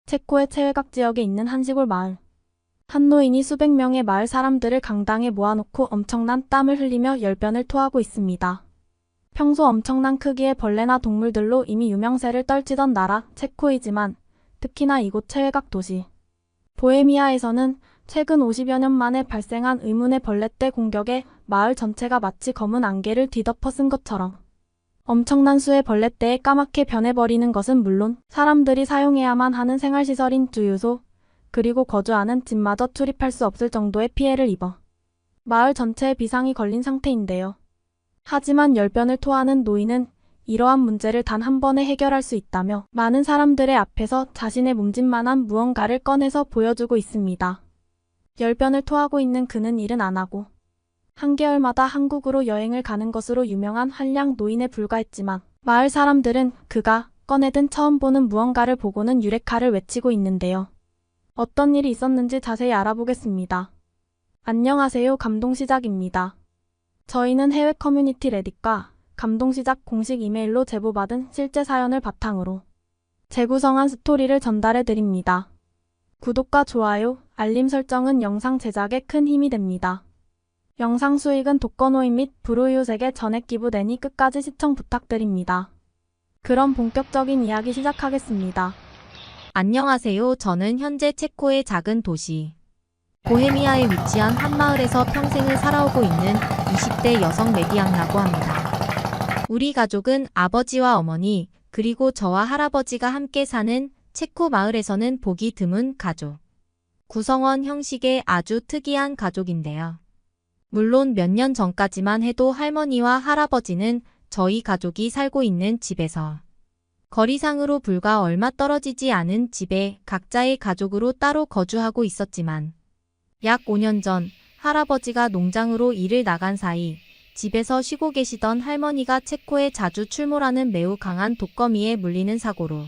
체코의 최외곽 지역에 있는 한 시골 마을. 한 노인이 수백 명의 마을 사람들을 강당에 모아놓고 엄청난 땀을 흘리며 열변을 토하고 있습니다. 평소 엄청난 크기의 벌레나 동물들로 이미 유명세를 떨치던 나라 체코이지만 특히나 이곳 최외곽 도시 보헤미아에서는 최근 50여 년 만에 발생한 의문의 벌레떼 공격에 마을 전체가 마치 검은 안개를 뒤덮어 쓴 것처럼 엄청난 수의 벌레떼에 까맣게 변해버리는 것은 물론 사람들이 사용해야만 하는 생활시설인 주유소 그리고 거주하는 집마저 출입할 수 없을 정도의 피해를 입어 마을 전체에 비상이 걸린 상태인데요. 하지만 열변을 토하는 노인은 이러한 문제를 단 한 번에 해결할 수 있다며 많은 사람들의 앞에서 자신의 몸짓만한 무언가를 꺼내서 보여주고 있습니다. 열변을 토하고 있는 그는 일은 안 하고 한개월마다 한국으로 여행을 가는 것으로 유명한 한량 노인에 불과했지만 마을 사람들은 그가 꺼내든 처음 보는 무언가를 보고는 유레카를 외치고 있는데요. 어떤 일이 있었는지 자세히 알아보겠습니다. 안녕하세요. 감동시작입니다. 저희는 해외 커뮤니티 레딧과 감동시작 공식 이메일로 제보받은 실제 사연을 바탕으로 재구성한 스토리를 전달해드립니다. 구독과 좋아요, 알림 설정은 영상 제작에 큰 힘이 됩니다. 영상 수익은 독거노인 및 불우이웃에게 전액 기부되니 끝까지 시청 부탁드립니다. 그럼 본격적인 이야기 시작하겠습니다. 안녕하세요. 저는 현재 체코의 작은 도시 보헤미아에 위치한 한 마을에서 평생을 살아오고 있는 20대 여성 메디앙라고 합니다. 우리 가족은 아버지와 어머니 그리고 저와 할아버지가 함께 사는 체코 마을에서는 보기 드문 가족. 구성원 형식의 아주 특이한 가족인데요. 물론 몇 년 전까지만 해도 할머니와 할아버지는 저희 가족이 살고 있는 집에서 거리상으로 불과 얼마 떨어지지 않은 집에 각자의 가족으로 따로 거주하고 있었지만 약 5년 전 할아버지가 농장으로 일을 나간 사이 집에서 쉬고 계시던 할머니가 체코에 자주 출몰하는 매우 강한 독거미에 물리는 사고로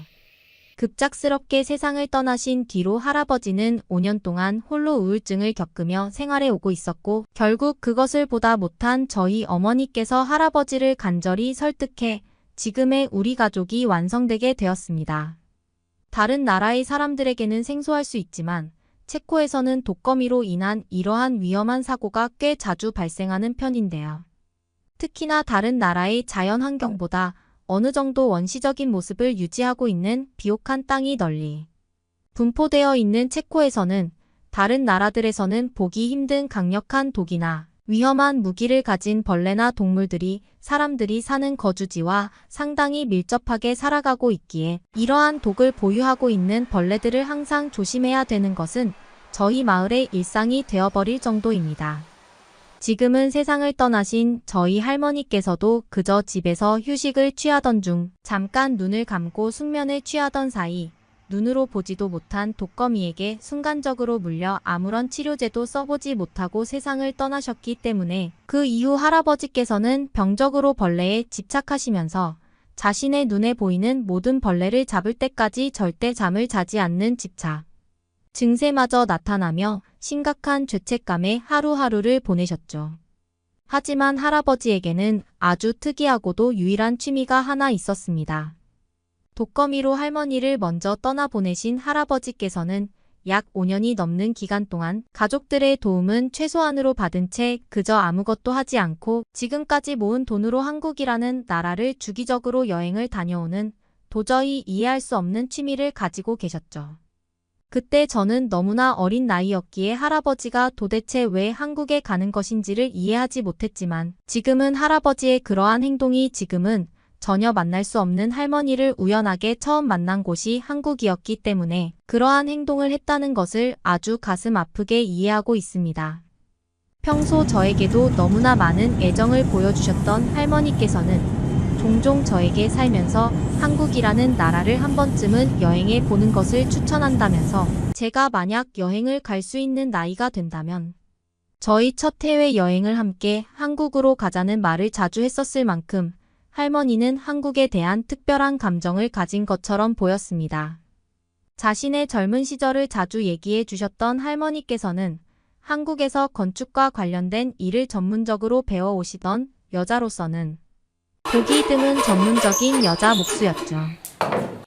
급작스럽게 세상을 떠나신 뒤로 할아버지는 5년 동안 홀로 우울증을 겪으며 생활해 오고 있었고 결국 그것을 보다 못한 저희 어머니께서 할아버지를 간절히 설득해 지금의 우리 가족이 완성되게 되었습니다. 다른 나라의 사람들에게는 생소할 수 있지만 체코에서는 독거미로 인한 이러한 위험한 사고가 꽤 자주 발생하는 편인데요. 특히나 다른 나라의 자연 환경보다 어느 정도 원시적인 모습을 유지하고 있는 비옥한 땅이 널리 분포되어 있는 체코에서는 다른 나라들에서는 보기 힘든 강력한 독이나 위험한 무기를 가진 벌레나 동물들이 사람들이 사는 거주지와 상당히 밀접하게 살아가고 있기에 이러한 독을 보유하고 있는 벌레들을 항상 조심해야 되는 것은 저희 마을의 일상이 되어버릴 정도입니다. 지금은 세상을 떠나신 저희 할머니께서도 그저 집에서 휴식을 취하던 중 잠깐 눈을 감고 숙면을 취하던 사이 눈으로 보지도 못한 독거미에게 순간적으로 물려 아무런 치료제도 써보지 못하고 세상을 떠나셨기 때문에 그 이후 할아버지께서는 병적으로 벌레에 집착하시면서 자신의 눈에 보이는 모든 벌레를 잡을 때까지 절대 잠을 자지 않는 집착 증세마저 나타나며 심각한 죄책감에 하루하루를 보내셨죠. 하지만 할아버지에게는 아주 특이하고도 유일한 취미가 하나 있었습니다. 독거미로 할머니를 먼저 떠나보내신 할아버지께서는 약 5년이 넘는 기간 동안 가족들의 도움은 최소한으로 받은 채 그저 아무것도 하지 않고 지금까지 모은 돈으로 한국이라는 나라를 주기적으로 여행을 다녀오는 도저히 이해할 수 없는 취미를 가지고 계셨죠. 그때 저는 너무나 어린 나이였기에 할아버지가 도대체 왜 한국에 가는 것인지를 이해하지 못했지만 지금은 할아버지의 그러한 행동이 지금은 전혀 만날 수 없는 할머니를 우연하게 처음 만난 곳이 한국이었기 때문에 그러한 행동을 했다는 것을 아주 가슴 아프게 이해하고 있습니다. 평소 저에게도 너무나 많은 애정을 보여주셨던 할머니께서는 종종 저에게 살면서 한국이라는 나라를 한 번쯤은 여행해 보는 것을 추천한다면서 제가 만약 여행을 갈 수 있는 나이가 된다면 저희 첫 해외 여행을 함께 한국으로 가자는 말을 자주 했었을 만큼 할머니는 한국에 대한 특별한 감정을 가진 것처럼 보였습니다. 자신의 젊은 시절을 자주 얘기해 주셨던 할머니께서는 한국에서 건축과 관련된 일을 전문적으로 배워오시던 여자로서는 보기 드문 전문적인 여자 목수였죠.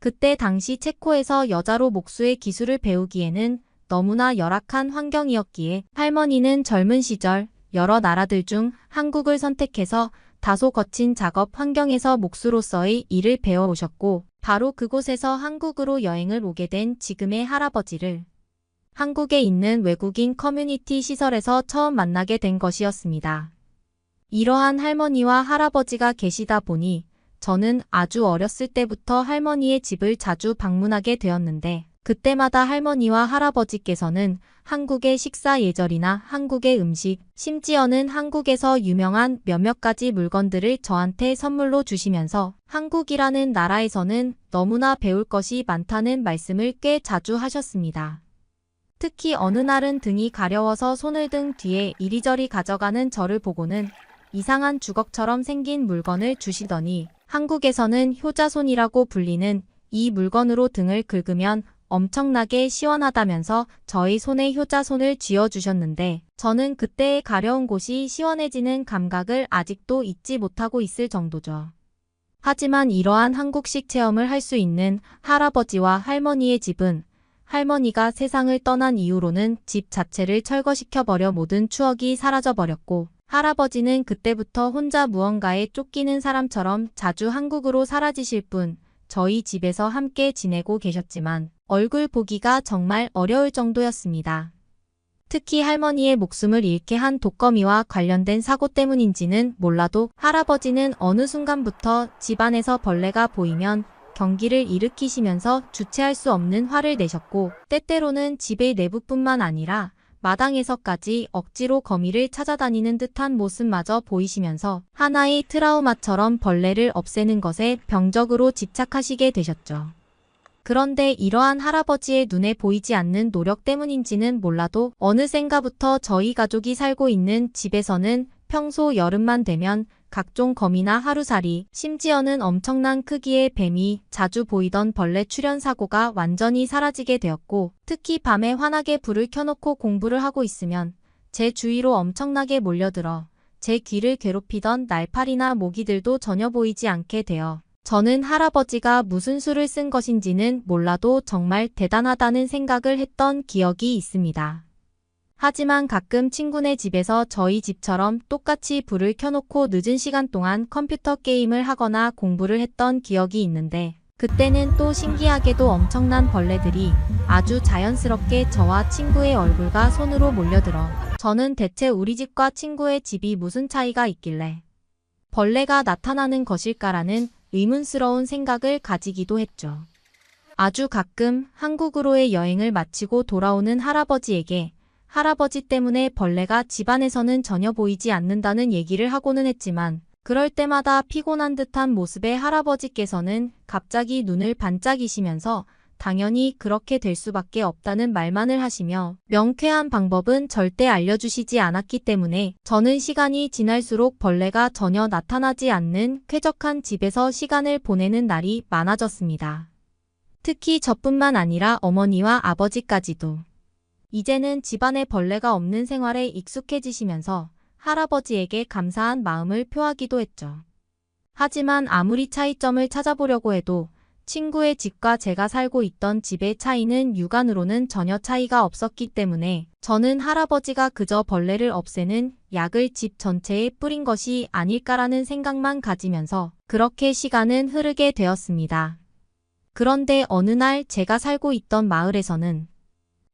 그때 당시 체코에서 여자로 목수의 기술을 배우기에는 너무나 열악한 환경이었기에 할머니는 젊은 시절 여러 나라들 중 한국을 선택해서 다소 거친 작업 환경에서 목수로서의 일을 배워오셨고 바로 그곳에서 한국으로 여행을 오게 된 지금의 할아버지를 한국에 있는 외국인 커뮤니티 시설에서 처음 만나게 된 것이었습니다. 이러한 할머니와 할아버지가 계시다 보니 저는 아주 어렸을 때부터 할머니의 집을 자주 방문하게 되었는데 그때마다 할머니와 할아버지께서는 한국의 식사 예절이나 한국의 음식, 심지어는 한국에서 유명한 몇몇 가지 물건들을 저한테 선물로 주시면서 한국이라는 나라에서는 너무나 배울 것이 많다는 말씀을 꽤 자주 하셨습니다. 특히 어느 날은 등이 가려워서 손을 등 뒤에 이리저리 가져가는 저를 보고는 이상한 주걱처럼 생긴 물건을 주시더니 한국에서는 효자손이라고 불리는 이 물건으로 등을 긁으면 엄청나게 시원하다면서 저희 손에 효자손을 쥐어주셨는데 저는 그때의 가려운 곳이 시원해지는 감각을 아직도 잊지 못하고 있을 정도죠. 하지만 이러한 한국식 체험을 할 수 있는 할아버지와 할머니의 집은 할머니가 세상을 떠난 이후로는 집 자체를 철거시켜버려 모든 추억이 사라져버렸고 할아버지는 그때부터 혼자 무언가에 쫓기는 사람처럼 자주 한국으로 사라지실 뿐 저희 집에서 함께 지내고 계셨지만 얼굴 보기가 정말 어려울 정도였습니다. 특히 할머니의 목숨을 잃게 한 독거미와 관련된 사고 때문인지는 몰라도 할아버지는 어느 순간부터 집안에서 벌레가 보이면 경기를 일으키시면서 주체할 수 없는 화를 내셨고 때때로는 집의 내부뿐만 아니라 마당에서까지 억지로 거미를 찾아다니는 듯한 모습마저 보이시면서 하나의 트라우마처럼 벌레를 없애는 것에 병적으로 집착하시게 되셨죠. 그런데 이러한 할아버지의 눈에 보이지 않는 노력 때문인지는 몰라도 어느샌가부터 저희 가족이 살고 있는 집에서는 평소 여름만 되면 각종 거미나 하루살이, 심지어는 엄청난 크기의 뱀이 자주 보이던 벌레 출현 사고가 완전히 사라지게 되었고 특히 밤에 환하게 불을 켜놓고 공부를 하고 있으면 제 주위로 엄청나게 몰려들어 제 귀를 괴롭히던 날파리나 모기들도 전혀 보이지 않게 되어 저는 할아버지가 무슨 수를 쓴 것인지는 몰라도 정말 대단하다는 생각을 했던 기억이 있습니다. 하지만 가끔 친구네 집에서 저희 집처럼 똑같이 불을 켜놓고 늦은 시간 동안 컴퓨터 게임을 하거나 공부를 했던 기억이 있는데 그때는 또 신기하게도 엄청난 벌레들이 아주 자연스럽게 저와 친구의 얼굴과 손으로 몰려들어 저는 대체 우리 집과 친구의 집이 무슨 차이가 있길래 벌레가 나타나는 것일까라는 의문스러운 생각을 가지기도 했죠. 아주 가끔 한국으로의 여행을 마치고 돌아오는 할아버지에게 할아버지 때문에 벌레가 집안에서는 전혀 보이지 않는다는 얘기를 하고는 했지만 그럴 때마다 피곤한 듯한 모습의 할아버지께서는 갑자기 눈을 반짝이시면서 당연히 그렇게 될 수밖에 없다는 말만을 하시며 명쾌한 방법은 절대 알려주시지 않았기 때문에 저는 시간이 지날수록 벌레가 전혀 나타나지 않는 쾌적한 집에서 시간을 보내는 날이 많아졌습니다. 특히 저뿐만 아니라 어머니와 아버지까지도. 이제는 집안에 벌레가 없는 생활에 익숙해지시면서 할아버지에게 감사한 마음을 표하기도 했죠. 하지만 아무리 차이점을 찾아보려고 해도 친구의 집과 제가 살고 있던 집의 차이는 육안으로는 전혀 차이가 없었기 때문에 저는 할아버지가 그저 벌레를 없애는 약을 집 전체에 뿌린 것이 아닐까라는 생각만 가지면서 그렇게 시간은 흐르게 되었습니다. 그런데 어느 날 제가 살고 있던 마을에서는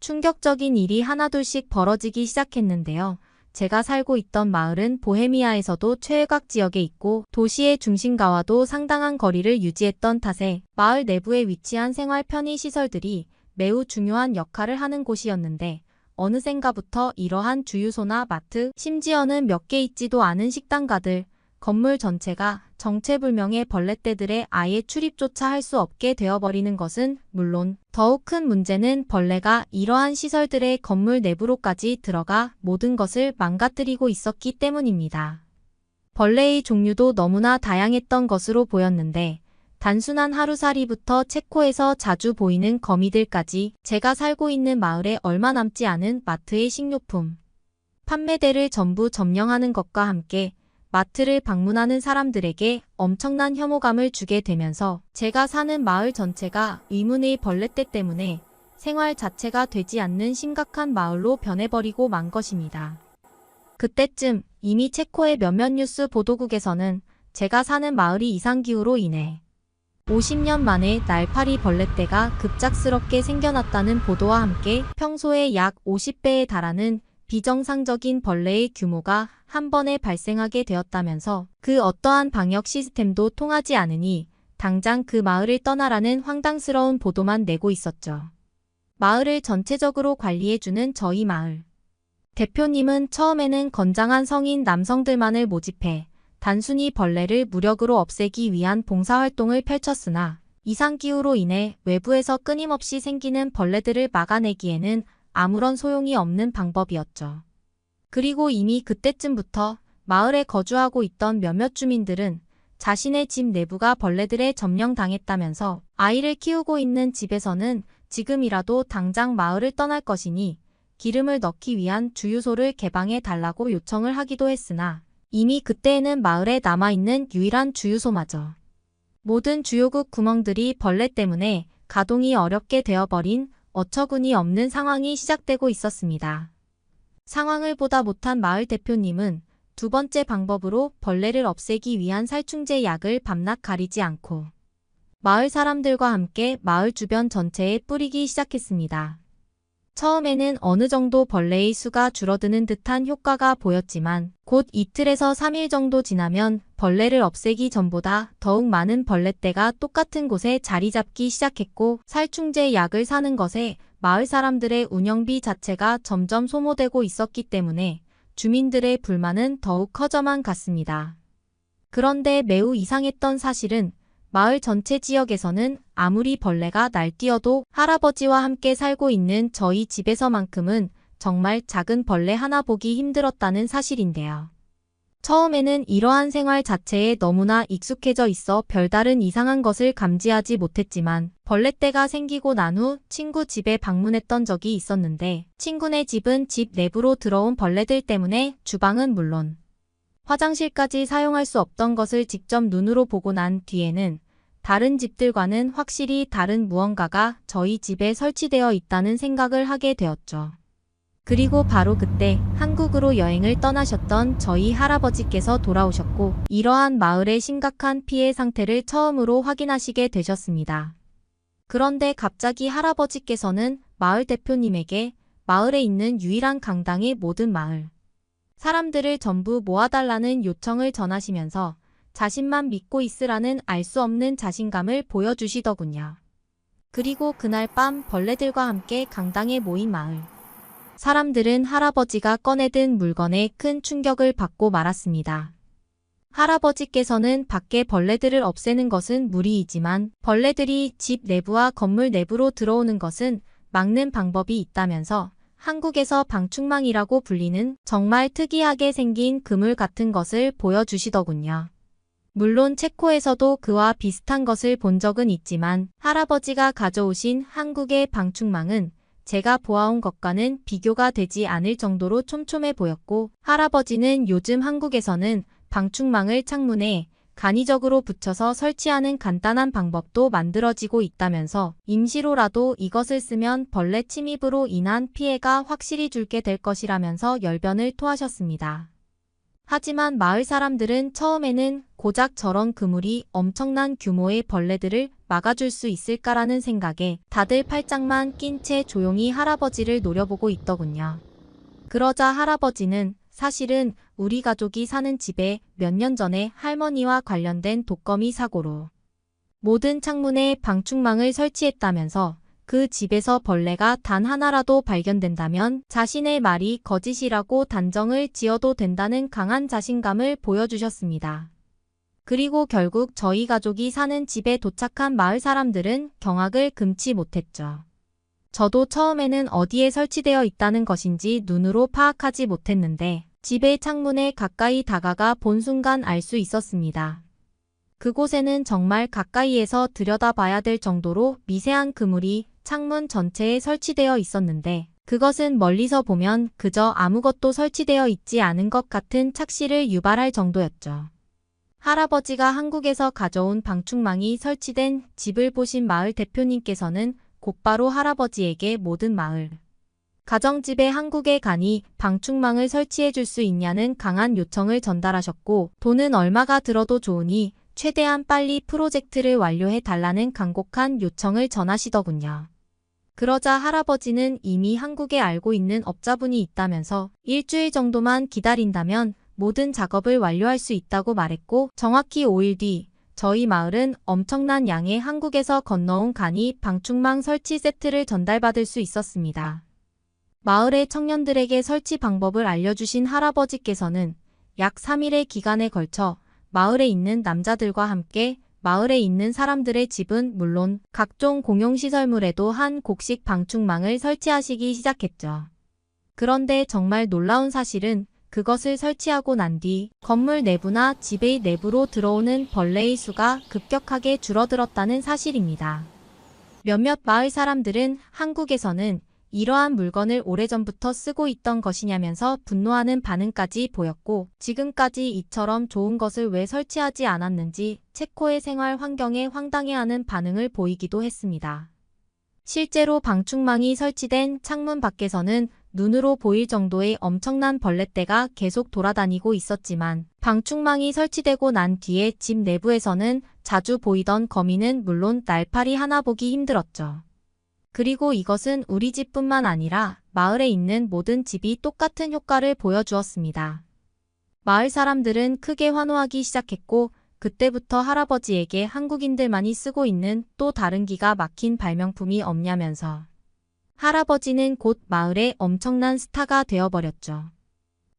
충격적인 일이 하나둘씩 벌어지기 시작했는데요. 제가 살고 있던 마을은 보헤미아에서도 최외곽 지역에 있고 도시의 중심가와도 상당한 거리를 유지했던 탓에 마을 내부에 위치한 생활 편의시설들이 매우 중요한 역할을 하는 곳이었는데 어느샌가부터 이러한 주유소나 마트, 심지어는 몇 개 있지도 않은 식당가들, 건물 전체가 정체불명의 벌레떼들의 아예 출입조차 할 수 없게 되어버리는 것은 물론 더욱 큰 문제는 벌레가 이러한 시설들의 건물 내부로까지 들어가 모든 것을 망가뜨리고 있었기 때문입니다. 벌레의 종류도 너무나 다양했던 것으로 보였는데 단순한 하루살이부터 체코에서 자주 보이는 거미들까지 제가 살고 있는 마을에 얼마 남지 않은 마트의 식료품 판매대를 전부 점령하는 것과 함께 마트를 방문하는 사람들에게 엄청난 혐오감을 주게 되면서 제가 사는 마을 전체가 의문의 벌레떼 때문에 생활 자체가 되지 않는 심각한 마을로 변해버리고 만 것입니다. 그때쯤 이미 체코의 몇몇 뉴스 보도국에서는 제가 사는 마을이 이상기후로 인해 50년 만에 날파리 벌레떼가 급작스럽게 생겨났다는 보도와 함께 평소의 약 50배에 달하는 비정상적인 벌레의 규모가 한 번에 발생하게 되었다면서 그 어떠한 방역 시스템도 통하지 않으니 당장 그 마을을 떠나라는 황당스러운 보도만 내고 있었죠. 마을을 전체적으로 관리해주는 저희 마을. 대표님은 처음에는 건장한 성인 남성들만을 모집해 단순히 벌레를 무력으로 없애기 위한 봉사활동을 펼쳤으나 이상기후로 인해 외부에서 끊임없이 생기는 벌레들을 막아내기에는 아무런 소용이 없는 방법이었죠. 그리고 이미 그때쯤부터 마을에 거주하고 있던 몇몇 주민들은 자신의 집 내부가 벌레들에 점령당했다면서 아이를 키우고 있는 집에서는 지금이라도 당장 마을을 떠날 것이니 기름을 넣기 위한 주유소를 개방해 달라고 요청을 하기도 했으나 이미 그때에는 마을에 남아있는 유일한 주유소마저 모든 주요국 구멍들이 벌레 때문에 가동이 어렵게 되어버린 어처구니 없는 상황이 시작되고 있었습니다. 상황을 보다 못한 마을 대표님은 두 번째 방법으로 벌레를 없애기 위한 살충제 약을 밤낮 가리지 않고 마을 사람들과 함께 마을 주변 전체에 뿌리기 시작했습니다. 처음에는 어느 정도 벌레의 수가 줄어드는 듯한 효과가 보였지만 곧 이틀에서 3일 정도 지나면 벌레를 없애기 전보다 더욱 많은 벌레떼가 똑같은 곳에 자리 잡기 시작했고 살충제 약을 사는 것에 마을 사람들의 운영비 자체가 점점 소모되고 있었기 때문에 주민들의 불만은 더욱 커져만 갔습니다. 그런데 매우 이상했던 사실은 마을 전체 지역에서는 아무리 벌레가 날뛰어도 할아버지와 함께 살고 있는 저희 집에서만큼은 정말 작은 벌레 하나 보기 힘들었다는 사실인데요. 처음에는 이러한 생활 자체에 너무나 익숙해져 있어 별다른 이상한 것을 감지하지 못했지만 벌레떼가 생기고 난 후 친구 집에 방문했던 적이 있었는데 친구네 집은 집 내부로 들어온 벌레들 때문에 주방은 물론 화장실까지 사용할 수 없던 것을 직접 눈으로 보고 난 뒤에는 다른 집들과는 확실히 다른 무언가가 저희 집에 설치되어 있다는 생각을 하게 되었죠. 그리고 바로 그때 한국으로 여행을 떠나셨던 저희 할아버지께서 돌아오셨고 이러한 마을의 심각한 피해 상태를 처음으로 확인하시게 되셨습니다. 그런데 갑자기 할아버지께서는 마을 대표님에게 마을에 있는 유일한 강당의 모든 마을 사람들을 전부 모아달라는 요청을 전하시면서 자신만 믿고 있으라는 알 수 없는 자신감을 보여주시더군요. 그리고 그날 밤 벌레들과 함께 강당에 모인 마을 사람들은 할아버지가 꺼내든 물건에 큰 충격을 받고 말았습니다. 할아버지께서는 밖에 벌레들을 없애는 것은 무리이지만 벌레들이 집 내부와 건물 내부로 들어오는 것은 막는 방법이 있다면서 한국에서 방충망이라고 불리는 정말 특이하게 생긴 그물 같은 것을 보여주시더군요. 물론 체코에서도 그와 비슷한 것을 본 적은 있지만 할아버지가 가져오신 한국의 방충망은 제가 보아온 것과는 비교가 되지 않을 정도로 촘촘해 보였고 할아버지는 요즘 한국에서는 방충망을 창문에 간이적으로 붙여서 설치하는 간단한 방법도 만들어지고 있다면서 임시로라도 이것을 쓰면 벌레 침입으로 인한 피해가 확실히 줄게 될 것이라면서 열변을 토하셨습니다. 하지만 마을 사람들은 처음에는 고작 저런 그물이 엄청난 규모의 벌레들을 막아줄 수 있을까라는 생각에 다들 팔짱만 낀 채 조용히 할아버지를 노려보고 있더군요. 그러자 할아버지는 사실은 우리 가족이 사는 집에 몇 년 전에 할머니와 관련된 독거미 사고로 모든 창문에 방충망을 설치했다면서 그 집에서 벌레가 단 하나라도 발견된다면 자신의 말이 거짓이라고 단정을 지어도 된다는 강한 자신감을 보여주셨습니다. 그리고 결국 저희 가족이 사는 집에 도착한 마을 사람들은 경악을 금치 못했죠. 저도 처음에는 어디에 설치되어 있다는 것인지 눈으로 파악하지 못했는데 집의 창문에 가까이 다가가 본 순간 알 수 있었습니다. 그곳에는 정말 가까이에서 들여다봐야 될 정도로 미세한 그물이 창문 전체에 설치되어 있었는데 그것은 멀리서 보면 그저 아무것도 설치되어 있지 않은 것 같은 착시를 유발할 정도였죠. 할아버지가 한국에서 가져온 방충망이 설치된 집을 보신 마을 대표님께서는 곧바로 할아버지에게 모든 마을 가정집에 한국에 가니 방충망을 설치해 줄 수 있냐는 강한 요청을 전달하셨고, 돈은 얼마가 들어도 좋으니 최대한 빨리 프로젝트를 완료해 달라는 간곡한 요청을 전하시더군요. 그러자 할아버지는 이미 한국에 알고 있는 업자분이 있다면서 일주일 정도만 기다린다면 모든 작업을 완료할 수 있다고 말했고, 정확히 5일 뒤 저희 마을은 엄청난 양의 한국에서 건너온 간이 방충망 설치 세트를 전달받을 수 있었습니다. 마을의 청년들에게 설치 방법을 알려주신 할아버지께서는 약 3일의 기간에 걸쳐 마을에 있는 남자들과 함께 마을에 있는 사람들의 집은 물론 각종 공용시설물에도 한 곡식 방충망을 설치하시기 시작했죠. 그런데 정말 놀라운 사실은 그것을 설치하고 난 뒤 건물 내부나 집의 내부로 들어오는 벌레의 수가 급격하게 줄어들었다는 사실입니다. 몇몇 마을 사람들은 한국에서는 이러한 물건을 오래전부터 쓰고 있던 것이냐면서 분노하는 반응까지 보였고, 지금까지 이처럼 좋은 것을 왜 설치하지 않았는지 체코의 생활 환경에 황당해하는 반응을 보이기도 했습니다. 실제로 방충망이 설치된 창문 밖에서는 눈으로 보일 정도의 엄청난 벌레떼가 계속 돌아다니고 있었지만, 방충망이 설치되고 난 뒤에 집 내부에서는 자주 보이던 거미는 물론 날파리 하나 보기 힘들었죠. 그리고 이것은 우리 집뿐만 아니라 마을에 있는 모든 집이 똑같은 효과를 보여주었습니다. 마을 사람들은 크게 환호하기 시작했고, 그때부터 할아버지에게 한국인들만이 쓰고 있는 또 다른 기가 막힌 발명품이 없냐면서 할아버지는 곧 마을의 엄청난 스타가 되어버렸죠.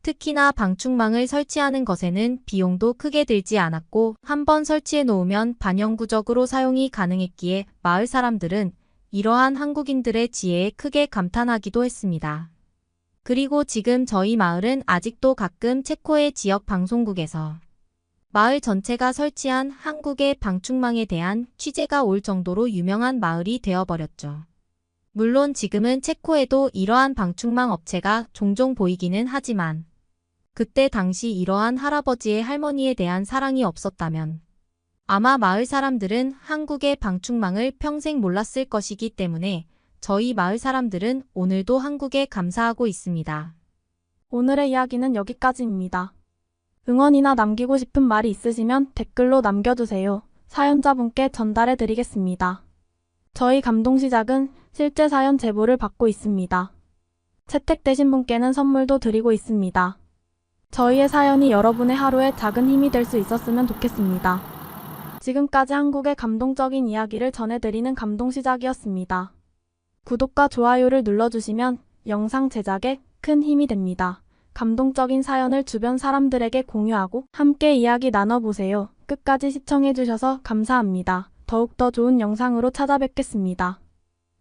특히나 방충망을 설치하는 것에는 비용도 크게 들지 않았고, 한번 설치해 놓으면 반영구적으로 사용이 가능했기에 마을 사람들은 이러한 한국인들의 지혜에 크게 감탄하기도 했습니다. 그리고 지금 저희 마을은 아직도 가끔 체코의 지역 방송국에서 마을 전체가 설치한 한국의 방충망에 대한 취재가 올 정도로 유명한 마을이 되어버렸죠. 물론 지금은 체코에도 이러한 방충망 업체가 종종 보이기는 하지만, 그때 당시 이러한 할아버지의 할머니에 대한 사랑이 없었다면 아마 마을 사람들은 한국의 방충망을 평생 몰랐을 것이기 때문에 저희 마을 사람들은 오늘도 한국에 감사하고 있습니다. 오늘의 이야기는 여기까지입니다. 응원이나 남기고 싶은 말이 있으시면 댓글로 남겨주세요. 사연자분께 전달해 드리겠습니다. 저희 감동시작은 실제 사연 제보를 받고 있습니다. 채택되신 분께는 선물도 드리고 있습니다. 저희의 사연이 여러분의 하루에 작은 힘이 될 수 있었으면 좋겠습니다. 지금까지 한국의 감동적인 이야기를 전해드리는 감동시작이었습니다. 구독과 좋아요를 눌러주시면 영상 제작에 큰 힘이 됩니다. 감동적인 사연을 주변 사람들에게 공유하고 함께 이야기 나눠보세요. 끝까지 시청해주셔서 감사합니다. 더욱더 좋은 영상으로 찾아뵙겠습니다.